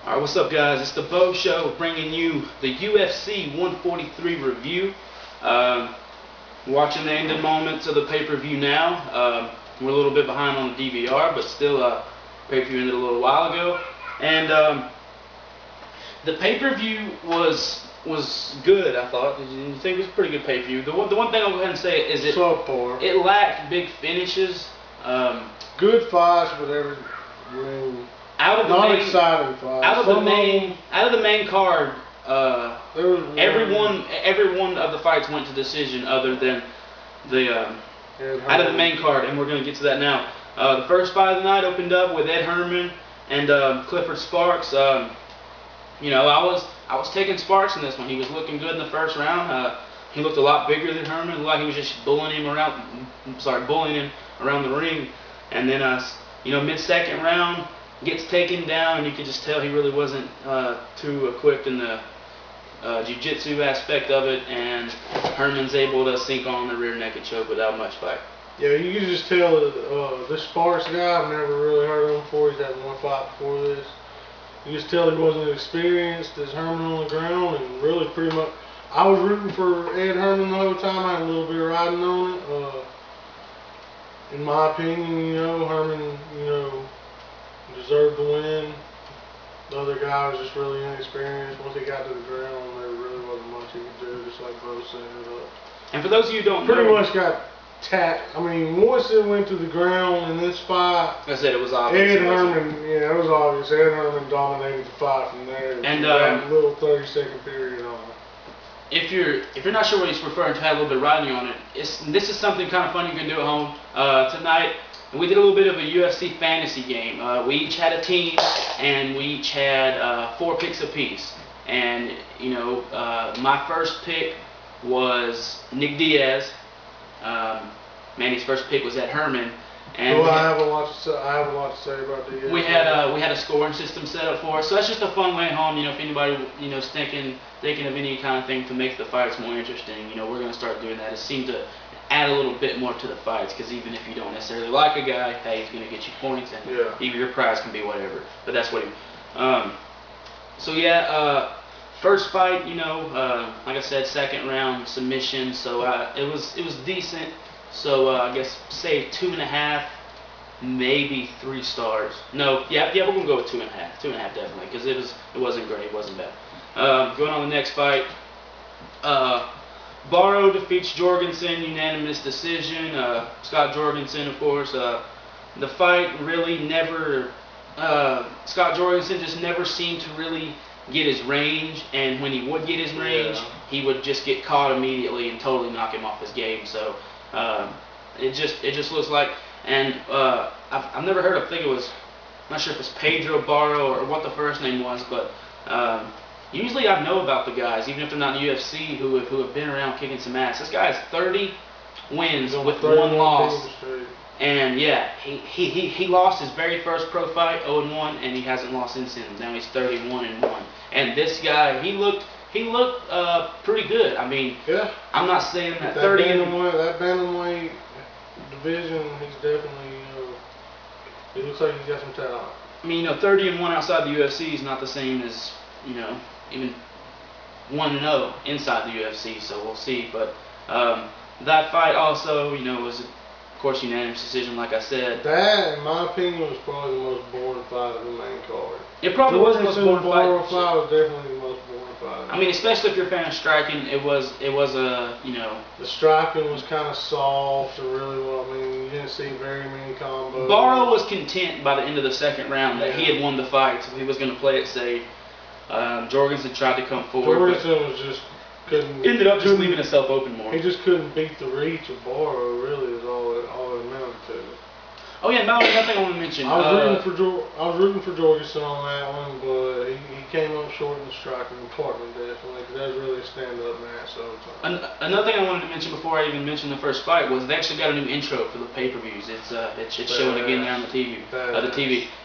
Alright, what's up guys? It's the BOshow bringing you the UFC 143 review. Watching the ending moments of the pay-per-view now. We're a little bit behind on the DVR, but still pay-per-view ended a little while ago. And the pay-per-view was good, I thought. Did you think it was a pretty good pay-per-view? The one thing I'll go ahead and say is it lacked big finishes. Good fights, but out of the main card, every one of the fights went to decision, other than the out of the main card, and we're going to get to that now. The first fight of the night opened up with Ed Herman and Clifford Sparks. You know, I was taking Sparks in this one. He was looking good in the first round. He looked a lot bigger than Herman. It looked like he was just bullying him around the ring. And then you know, mid-second round, gets taken down, and you could just tell he really wasn't too equipped in the jiu-jitsu aspect of it, and Herman's able to sink on the rear naked choke without much fight. Yeah, you can just tell this Sparks guy, I've never really heard of him before. He's had one fight before this. You just tell he wasn't experienced as Herman on the ground, and really pretty much, I was rooting for Ed Herman the whole time. I had a little bit of riding on it. In my opinion, you know, Herman, you know, deserved to win. The other guy was just really inexperienced. Once he got to the ground, there really wasn't much he could do, just like Bo set it up. And for those of you who don't know, pretty much got tapped. I mean, once it went to the ground in this fight, I said it was obvious. Ed Herman, yeah, it was obvious. Ed Herman dominated the fight from there. And that little 30-second period on it. If you're not sure what he's referring to, had a little bit of writing on it. This is something kind of fun you can do at home. Tonight, we did a little bit of a UFC fantasy game. We each had a team, and we each had 4 picks apiece. And you know, my first pick was Nick Diaz. Manny's first pick was Ed Herman. And I have a lot to say about Diaz. We had a scoring system set up for us, so that's just a fun way at home. You know, if anybody is thinking of any kind of thing to make the fights more interesting, you know, we're gonna start doing that. It seemed to add a little bit more to the fights, because even if you don't necessarily like a guy, hey, he's gonna get you points, and even your prize can be whatever. But that's what he. So yeah, first fight, you know, like I said, second round submission. So it was decent. So I guess say 2.5, maybe 3 stars. No, yeah, we're gonna go with 2.5. 2.5 definitely, because it wasn't great, it wasn't bad. Going on the next fight, Barrow defeats Jorgensen, unanimous decision. Scott Jorgensen, of course. The fight really never. Scott Jorgensen just never seemed to really get his range, and when he would get his range, he would just get caught immediately and totally knock him off his game. So it just looks like, and I've never heard of. I think it was, I'm not sure if it's Pedro Barrow or what the first name was, but usually I know about the guys, even if they're not in the UFC, who have been around kicking some ass. This guy has 30 wins with 1 loss. And yeah, he lost his very first pro fight, 0-1, and he hasn't lost since then. Now he's 31-1. And this guy, he looked pretty good. I mean, yeah, I'm not saying that 30 that bantamweight division, he's definitely he looks like he's got some talent. I mean, you know, 30-1 outside the UFC is not the same as, you know, even 1-0 inside the UFC. So we'll see. But that fight also, you know, was, of course, unanimous decision, like I said. That, in my opinion, was probably the most boring fight of the main card. It probably was the most boring fight. Was definitely the most boring fight. I mean, especially if you're a fan of striking, it was a, you know. The striking was kind of soft, or really well. I mean, you didn't see very many combos. Barrow was content by the end of the second round that he had won the fight, so he was going to play it safe. Jorgensen tried to come forward. Jorgensen was just ended up just leaving himself open more. He just couldn't beat the reach of Barrow. Really, is all it amounted to. Oh yeah, another thing I want to mention. I was rooting for Jorgensen on that one, but he came up short in the striking department, definitely, because that was really a stand-up match all the time. Another thing I wanted to mention before I even mentioned the first fight was they actually got a new intro for the pay-per-views. It's showing again there on the TV.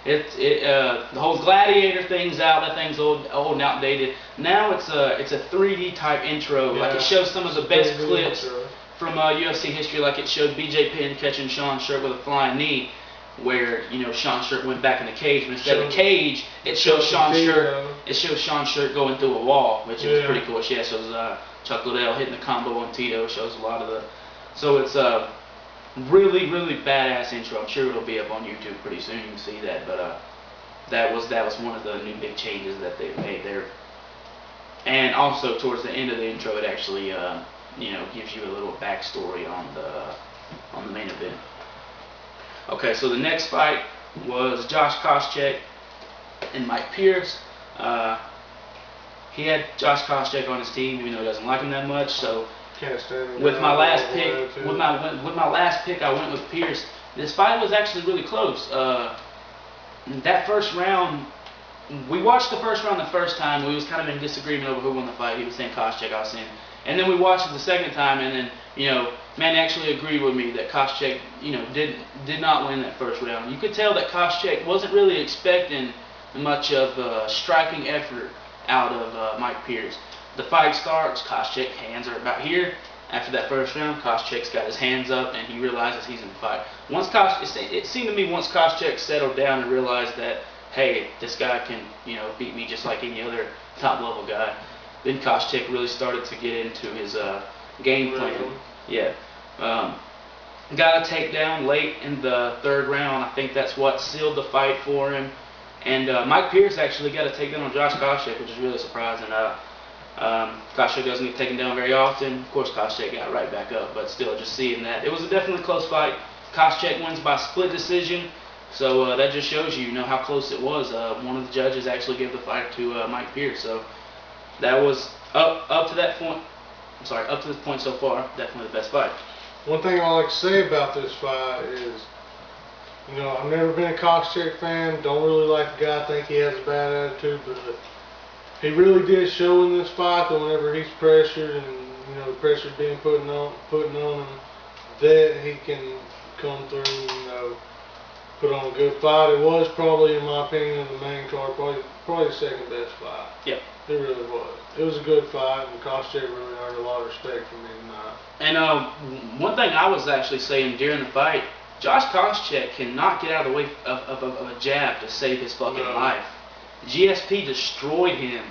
The whole gladiator thing's out. That thing's old and outdated. Now it's a 3D type intro. Like it shows some of the best clips from UFC history, like it showed BJ Penn catching Sean Sherk with a flying knee. where Sean Shirt went back in the cage, but instead of the cage, it shows Sean Shirt going through a wall, which is pretty cool. Yeah, shows Chuck Liddell hitting the combo on Tito. Shows a lot of the. So it's a really badass intro. I'm sure it'll be up on YouTube pretty soon. You can see that, but that was one of the new big changes that they made there. And also towards the end of the intro, it actually gives you a little backstory on the main event. Okay, so the next fight was Josh Koscheck and Mike Pierce. He had Josh Koscheck on his team, even though he doesn't like him that much. So with my last pick, I went with Pierce. This fight was actually really close. That first round, we watched the first round the first time. We was kind of in disagreement over who won the fight. He was saying Koscheck, I was saying. And then we watched it the second time, and then man actually agreed with me that Koscheck did not win that first round. You could tell that Koscheck wasn't really expecting much of a striking effort out of Mike Pierce. The fight starts, Koscheck's hands are about here. After that first round, Koscheck's got his hands up, and he realizes he's in the fight. It seemed to me once Koscheck settled down and realized that, hey, this guy can beat me just like any other top level guy. Then Koscheck really started to get into his game plan. Yeah. Got a takedown late in the third round. I think that's what sealed the fight for him. And Mike Pierce actually got a takedown on Josh Koscheck, which is really surprising. Koscheck doesn't get taken down very often. Of course, Koscheck got right back up, but still, just seeing that. It was a definitely close fight. Koscheck wins by split decision. So that just shows you, how close it was. One of the judges actually gave the fight to Mike Pierce. So that was up to that point. I'm sorry, up to this point so far, definitely the best fight. One thing I like to say about this fight is, I've never been a Koscheck fan. Don't really like the guy. I think he has a bad attitude, but he really did show in this fight that whenever he's pressured and the pressure's being put on him, that he can come through and put on a good fight. It was probably, in my opinion, the main card, probably the second best fight. Yep. It really was. It was a good fight, and Koscheck really earned a lot of respect from me tonight. And one thing I was actually saying during the fight, Josh Koscheck cannot get out of the way of a jab to save his fucking life. GSP destroyed him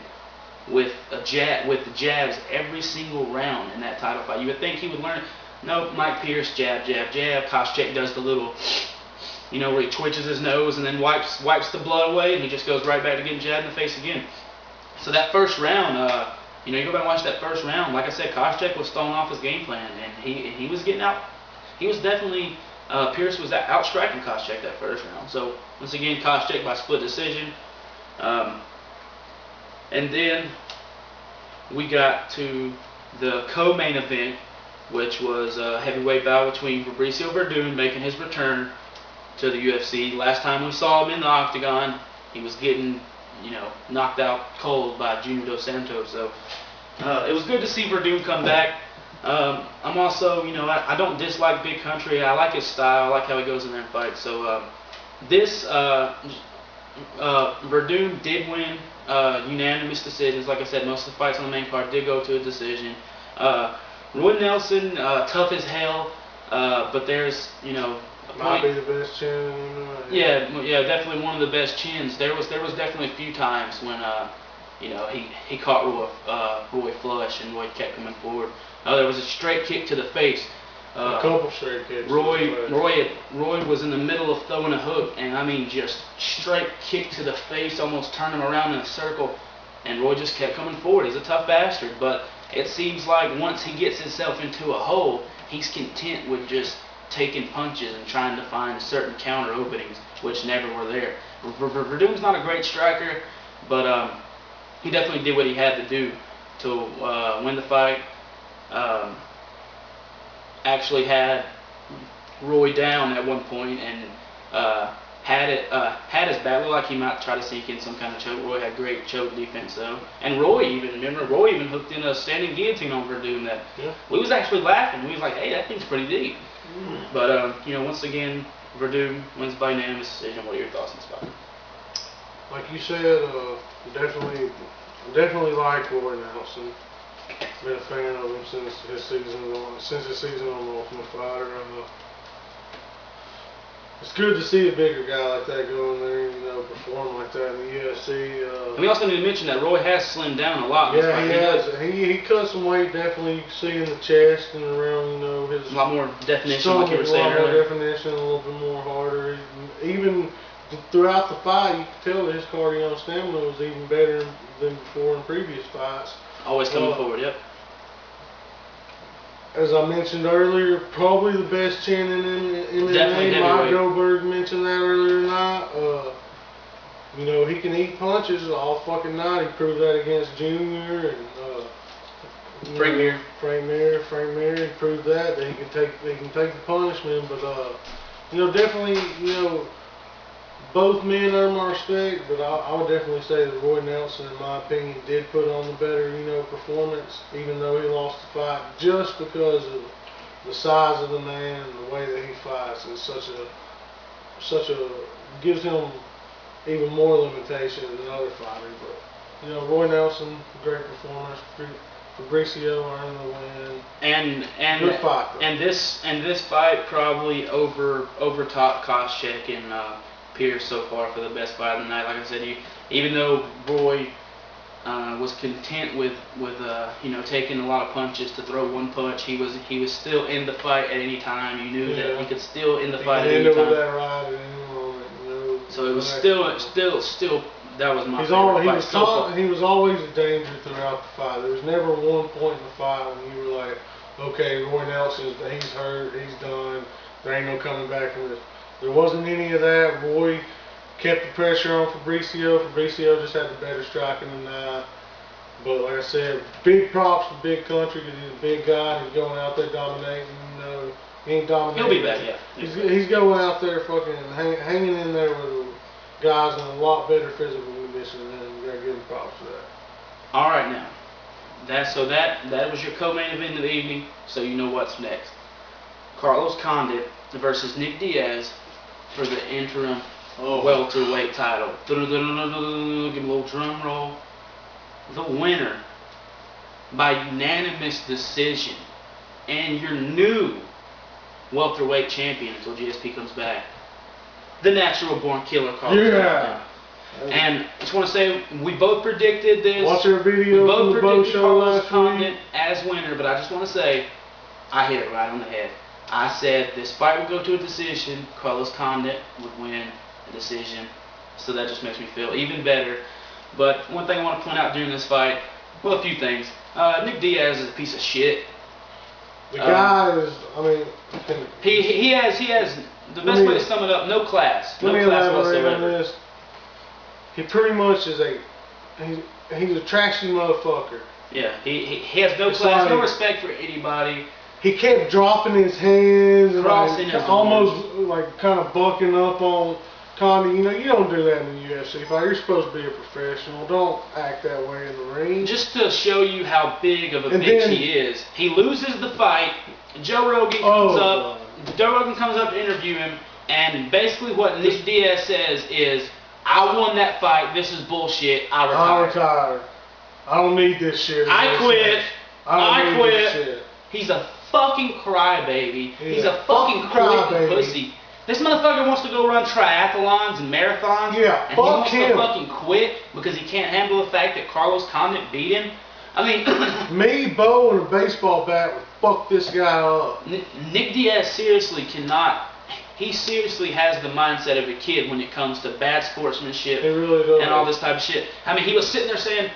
with the jabs every single round in that title fight. You would think he would learn. No, Mike Pierce, jab. Koscheck does the little, where he twitches his nose and then wipes the blood away, and he just goes right back to getting jabbed in the face again. So that first round, you go back and watch that first round. Like I said, Koscheck was throwing off his game plan, and he was getting out. He was definitely Pierce was outstriking Koscheck that first round. So once again, Koscheck by split decision. And then we got to the co-main event, which was a heavyweight bout between Fabricio Verdun making his return to the UFC. Last time we saw him in the octagon, he was getting knocked out cold by Junior Dos Santos. So it was good to see Verdun come back. I'm also, I don't dislike Big Country. I like his style. I like how he goes in there and fights. So this Verdun did win unanimous decisions. Like I said, most of the fights on the main card did go to a decision. Roy Nelson, tough as hell, but there's, might be the best chin. Yeah, definitely one of the best chins. There was definitely a few times when he caught Roy flush, and Roy kept coming forward. There was a straight kick to the face. A couple straight kicks. Roy was in the middle of throwing a hook, and I mean just straight kick to the face, almost turned him around in a circle, and Roy just kept coming forward. He's a tough bastard, but it seems like once he gets himself into a hole, he's content with just taking punches and trying to find certain counter openings, which never were there. Verdun's not a great striker, but he definitely did what he had to do to win the fight. Actually had Roy down at one point and had his back. Looked like he might try to sneak in some kind of choke. Roy had great choke defense though, and Roy even hooked in a standing guillotine on Verdun. That we was actually laughing. We was like, hey, that thing's pretty deep. But once again, Verdun wins by unanimous decision. What are your thoughts on this fight? Like you said, definitely like Roy Nelson. Been a fan of him since his season on Ultimate Fighter. it's good to see a bigger guy like that go in there and, you know, perform like that in the UFC. And we also need to mention that Roy has slimmed down a lot. In this fight. He has. He cut some weight, definitely. You can see in the chest and around, you know, his a lot more definition, stomach, like you were saying earlier. A lot more definition, a little bit more harder. Even throughout the fight, you could tell that his cardio and stamina was even better than before in previous fights. Always coming forward, yep. As I mentioned earlier, probably the best chin in MMA. Definitely Mike Goldberg mentioned that earlier tonight. You know, he can eat punches all fucking night. He proved that against Junior and Frank Mir. Frank Mir. He proved that he can take the punishment. But you know, definitely, you know, both men earn my respect. But I would definitely say that Roy Nelson, in my opinion, did put on the better, you know, performance, even though he lost the fight, just because of the size of the man and the way that he fights is such a gives him even more limitations than other fighters. But you know, Roy Nelson, great performance. Fabricio earned the win. And good fight, though. And this fight probably over top Koscheck and Pierce so far for the best fight of the night. Like I said, even though Roy was content with you know, taking a lot of punches to throw one punch, he was still in the fight at any time. You knew that he could still end the fight at any time. That right at any moment, you know, so it was still that was my favorite fight so far. He was always a danger throughout the fight. There was never one point in the fight when you were like, okay, Roy Nelson, he's hurt, he's done, there ain't no coming back from this. There wasn't any of that. Roy kept the pressure on Fabricio. Fabricio just had the better striking than that. But like I said, big props to Big Country because he's a big guy and he's going out there dominating. You know, he ain't dominating. He'll be back, yeah. He's going out there fucking hanging in there with guys in a lot better physical condition, and you gotta give him props for that. All right, now that was your co-main event of the evening. So you know what's next. Carlos Condit versus Nick Diaz for the interim welterweight title. Give him a little drum roll. The winner by unanimous decision and your new welterweight champion until GSP comes back, the natural born killer, Carlos Condit. And I just want to say, we both predicted this. Watch our video. We both predicted Carlos Condit as winner, but I just want to say, I hit it right on the head. I said this fight would go to a decision. Carlos Condit would win a decision. So that just makes me feel even better. But one thing I want to point out during this fight, well, a few things. Nick Diaz is a piece of shit. The guy is, I mean, he has the best way to sum it up, no class. No class whatsoever. This. He pretty much is he's a trashy motherfucker. Yeah, he has no class, no respect for anybody. He kept dropping his hands and crossing almost like kind of bucking up on Condit. You know, you don't do that in the UFC fight. You're supposed to be a professional. Don't act that way in the ring. Just to show you how big of a bitch he is, he loses the fight. Joe Rogan comes up to interview him, and basically what Nick Diaz says is, I won that fight. This is bullshit. I retired. I don't need this shit. I quit. I quit. This shit. He's a fucking crybaby. He's a fucking quitting pussy. This motherfucker wants to go run triathlons and marathons. Yeah, and he wants to fucking quit because he can't handle the fact that Carlos Condit beat him. I mean, me, Bo, and a baseball bat would fuck this guy up. Nick Diaz seriously cannot. He seriously has the mindset of a kid when it comes to bad sportsmanship and all this type of shit. I mean, he was sitting there saying,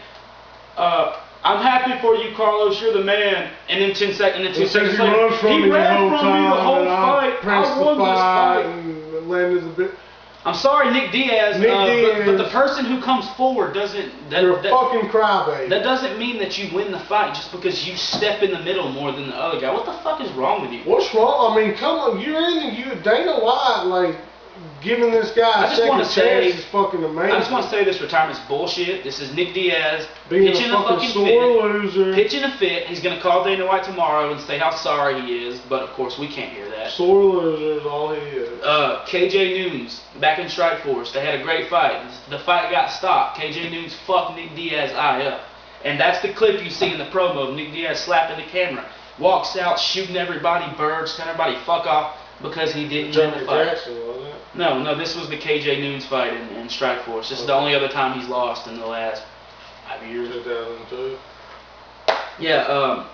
I'm happy for you, Carlos, you're the man. And then 2 seconds later, he ran from me the whole fight. I won this fight. I'm sorry, Nick Diaz, but the person who comes forward doesn't... You're a fucking crybaby. That doesn't mean that you win the fight just because you step in the middle more than the other guy. What the fuck is wrong with you? What's wrong? I mean, come on, Dana White, like, giving this guy a second chance is fucking amazing. I just want to say this retirement's bullshit. This is Nick Diaz pitching a fucking sore loser. Pitching a fit. He's going to call Dana White tomorrow and say how sorry he is, but of course we can't hear that. Sore loser is all he is. KJ Noons, back in Strikeforce, they had a great fight. The fight got stopped. KJ Noons fucked Nick Diaz's eye up. And that's the clip you see in the promo of Nick Diaz slapping the camera. Walks out, shooting everybody, birds, telling everybody fuck off. because he didn't win the Johnny fight. Jackson, wasn't it? No, this was the KJ Noons fight in Strikeforce. This is the only other time he's lost in the last 5 years. 2002. Yeah,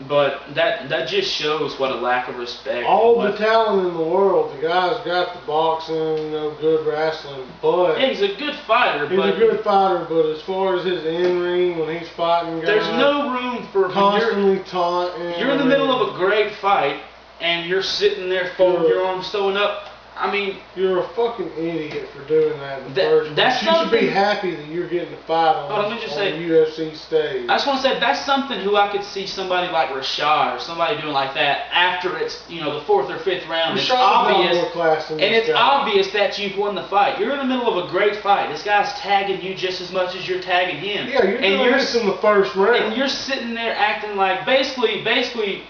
but that just shows what a lack of respect. All the talent in the world. The guy's got the boxing, good wrestling, but Yeah, he's a good fighter. he's a good fighter. But as far as his in-ring, when he's fighting guys, there's no room for constantly taunting. You're in the middle of a great fight, and you're sitting there folding your arms, throwing up. I mean, you're a fucking idiot for doing that in the first place. You should be happy that you're getting to fight on the UFC stage. I just want to say that's something who I could see somebody like Rashad or somebody doing like that after it's the 4th or 5th round. It's obvious, more class than and this it's guy. obvious that you've won the fight. You're in the middle of a great fight. This guy's tagging you just as much as you're tagging him. Yeah, you're doing this in the first round, and you're sitting there acting like basically.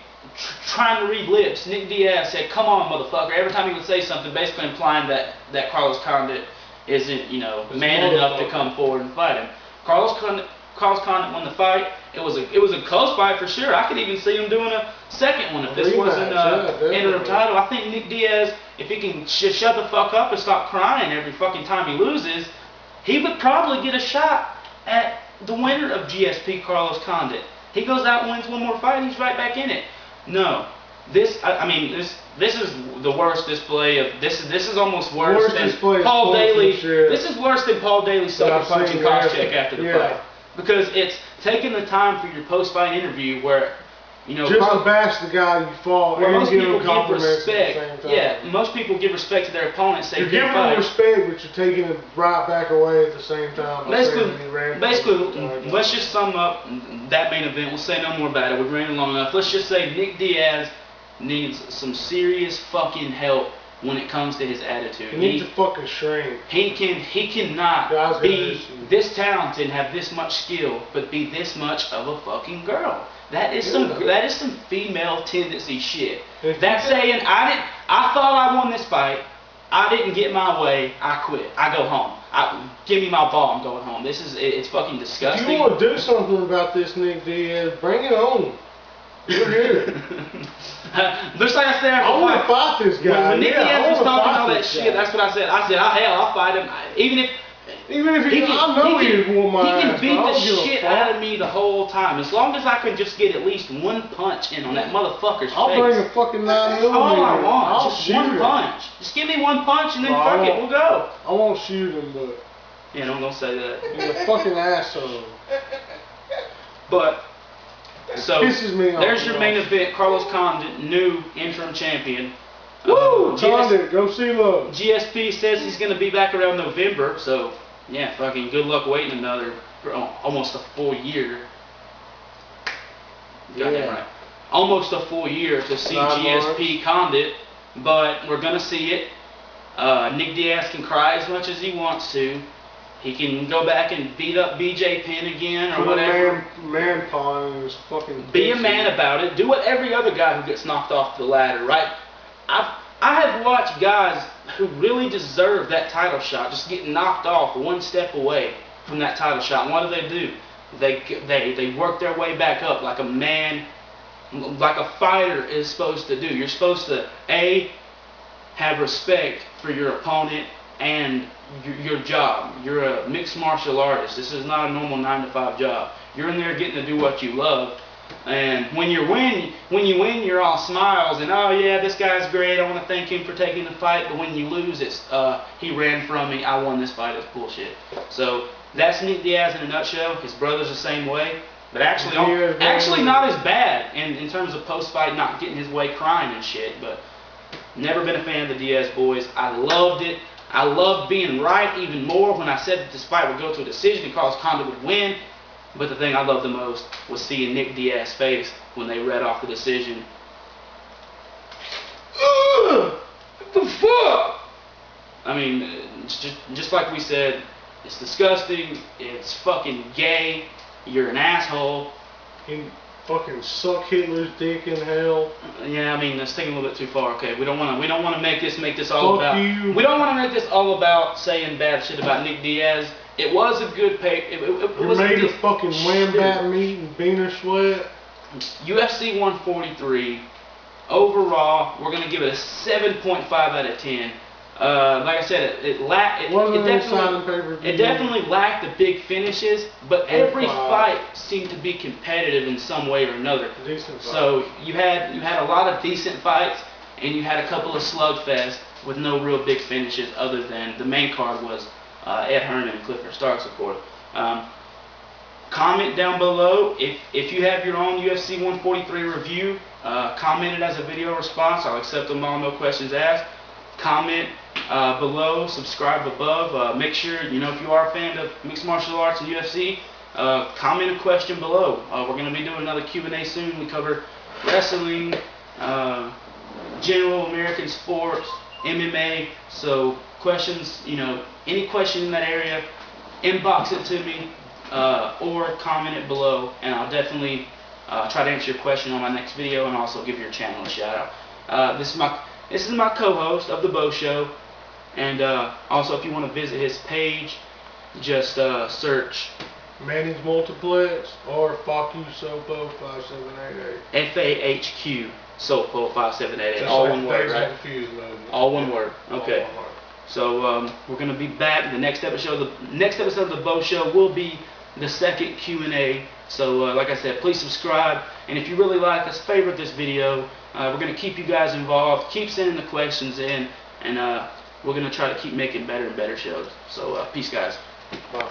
Trying to read lips. Nick Diaz said, "Come on, motherfucker." Every time he would say something, basically implying that Carlos Condit isn't, man enough to come forward and fight him. Carlos Condit won the fight. It was a close fight for sure. I could even see him doing a second one if this wasn't interim title. I think Nick Diaz, if he can shut the fuck up and stop crying every fucking time he loses, he would probably get a shot at the winner of GSP, Carlos Condit. He goes out and wins one more fight, he's right back in it. No, this is the worst display of this is almost worse than Paul Daly. This is worse than Paul Daly sucker punching Koscheck after the fight, because it's taking the time for your post-fight interview where just to bash the guy you fought and most give people him compliments give respect. at the same time. Yeah, most people give respect to their opponents. You're giving them respect, but you're taking it right back away at the same time. Basically, let's just sum up that main event. We'll say no more about it. We've ran long enough. Let's just say Nick Diaz needs some serious fucking help when it comes to his attitude. He needs to fucking shrink. He cannot be this talented and have this much skill, but be this much of a fucking girl. That is some female tendency shit. That's saying I thought I won this fight. I didn't get my way. I quit. I go home. Give me my ball. I'm going home. It's fucking disgusting. If you want to do something about this, Nick Diaz, bring it on. We're here. Just like I said, I want to fight this guy. When Nick Diaz was talking all that shit, that's what I said. I said, hell, I'll fight him. Even if he can beat the shit out of me the whole time. As long as I can just get at least one punch in on that motherfucker's face. I'll bring a fucking 9mm. All I want. Just one punch. Just give me one punch and then fuck it, we'll go. I won't shoot him, but yeah, don't go say that. He's a fucking asshole. But so pisses me off, there's your main event. Carlos Condit, new interim champion. Woo! Condit, go see love. GSP says he's going to be back around November, so yeah, fucking good luck waiting another almost a full year. Goddamn right. Almost a full year to see GSP Condit, but we're going to see it. Nick Diaz can cry as much as he wants to. He can go back and beat up BJ Penn again or whatever. Man pawn and his fucking be a man about it. Do what every other guy who gets knocked off the ladder, right? I have watched guys who really deserve that title shot just get knocked off one step away from that title shot. And what do? They work their way back up like a man, like a fighter is supposed to do. You're supposed to have respect for your opponent and your job. You're a mixed martial artist. This is not a normal 9-to-5 job. You're in there getting to do what you love. And when you win, you're all smiles and oh yeah, this guy's great. I want to thank him for taking the fight. But when you lose, it's he ran from me. I won this fight. It's bullshit. So that's Nick Diaz in a nutshell. His brother's the same way, but actually not as bad in terms of post-fight not getting his way crying and shit. But never been a fan of the Diaz boys. I loved it. I loved being right even more when I said that this fight would go to a decision and Carlos Condit would win. But the thing I loved the most was seeing Nick Diaz's face when they read off the decision. Ugh! What the fuck? I mean, it's just like we said, it's disgusting, it's fucking gay, you're an asshole. He fucking suck Hitler's dick in hell. Yeah, I mean, that's taking a little bit too far. Okay, we don't want to make this all fuck about. You. We don't want to make this all about saying bad shit about Nick Diaz. It was a good pay. It was made of fucking wham bat meat and beaner sweat. UFC 143 overall, we're gonna give it a 7.5 out of 10. Like I said, it definitely lacked the big finishes, but every fight seemed to be competitive in some way or another. So you had a lot of decent fights, and you had a couple of slugfests with no real big finishes, other than the main card was Ed Herman and Clifford Starks, of course. Comment down below if you have your own UFC 143 review. Comment it as a video response. I'll accept them all, no questions asked. Comment below, subscribe above. Make sure, if you are a fan of mixed martial arts and UFC, comment a question below. We're going to be doing another Q&A soon. We cover wrestling, general American sports, MMA. So questions, any question in that area, inbox it to me or comment it below, and I'll definitely try to answer your question on my next video, and also give your channel a shout out. This is my co-host of the BOshow, and also if you want to visit his page, just search Manning's Multiplex or Fuck You Sopo 5788. FAHQ Sopo 5788. All one word, right? All one word. Okay. So we're gonna be back. The next episode of the BOshow will be the second Q&A. So like I said, please subscribe, and if you really like us, favorite this video. We're going to keep you guys involved, keep sending the questions in, and we're going to try to keep making better and better shows. So peace, guys. Bye.